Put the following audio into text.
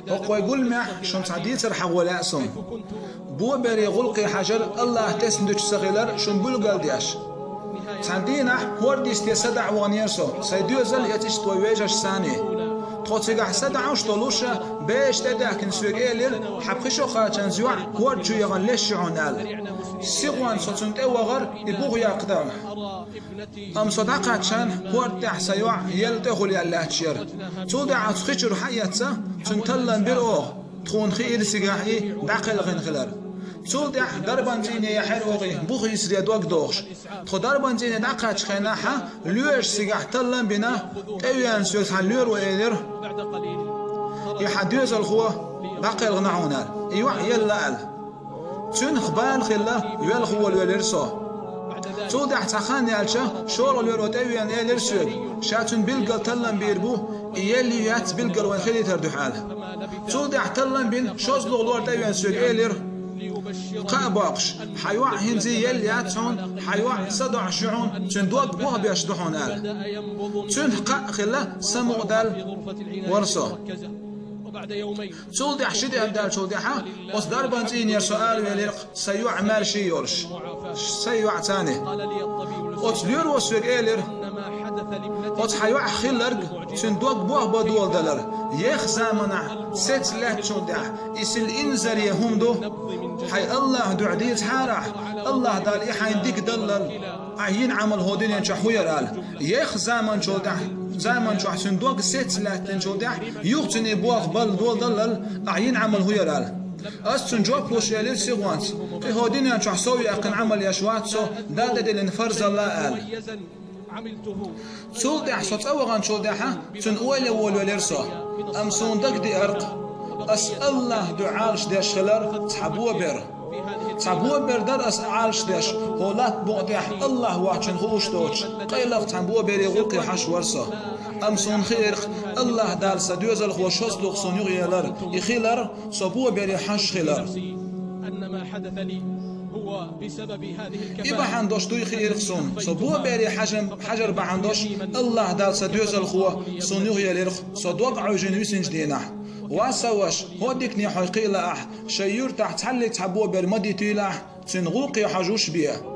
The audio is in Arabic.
هو يقول مع شون تعديت رح ولا سون بو بري غلقي حجر الله تسندج صغير شون بلقال دياش تعدينا هورديس تسدع وانيرسو سيدوزل يتش تويجش ثاني تخوتيغا سدعوش طلوشة باش تدع كنسوغيلر حبخشو خاچن زوع هورد جو يغن لشعونال سيغوان صوتون توغر يبوغ يقدر ام صدقة كان هورد تحسيوع يلتغل يالله تشير تودع تخيشر حياتا تنتلن بروغ تخون خير سيغاحي داقل غنخلر تودع دربان جيني يحروغي بوغ يسري دوغ دوغش تخو دربان جيني داقا تخيناحا لوش سيغاح تلن بنا تويان سويت عن لور وإيدر يحديوز الخوة داقل غنعونال ايوح يلا ال تون خبال خلا يلخو الولرسو تودع تخان يالشا شور الولو تويان يلرسوغ شاتون بلقل تلن بيربو يلي يات بلقل وانخلي تردحال تودع تلن بين شوزلو لور تويان سوغ ايلر قابقش حيوع هنزي يلياتون حيوع صدع شعون تندوق بوه بيشدحون آل تنحق خلا سمو دال ورسو تولدي حشدي أبدال تولديها وصدار بانتين يرسؤال ويليق سيوع مال شي يورش سيوع تاني وتلير وسوق إيلر وتحيوع خلرق تندوق بوه بدول دلر يخ زامنع ست لا تشودع يسل إنزر يهمدو حي الله دعديت حارح الله دال إحاين ديك دلل عين عمل هودين ينشحوير آل يخ زامن شودع زامن شو صندوق ست لا تنشودع يغتني بوغ بل دول دلل عين عمل هوير آل أستن جواب بوش يليل سيغوانت في هودين ينشح سوي أقن عمل يشوات سو دادة دلين فرز الله آل تولدع صوت أوغان شودعها تن أولي وليرسو أم صندوق دي أرق أس الله دعالش ديش خلر تحبوه بير تحبوه بير دار أس عالش ديش هولات بوغديح الله واحشن خوش دوش قيلق تحبوه بير يغلقي حش ورسو أم صن خير الله دال سدوزل خوشوس لوغ صنيغ يلر يخيلر صبوه بير حش خلر أن ما حدث لي هو بسبب هذه الكفاءة إبا حندوش دوي خير خصون صبوه بيري حجر بحندوش الله دال سدوزل خو صنيغ يلر صدوق عوجن ويسنج دينا واسواش هوديك ني حقيقة شيور تحت حلي تحبوه برمدي تيلاح تنغوقي حجوش بيه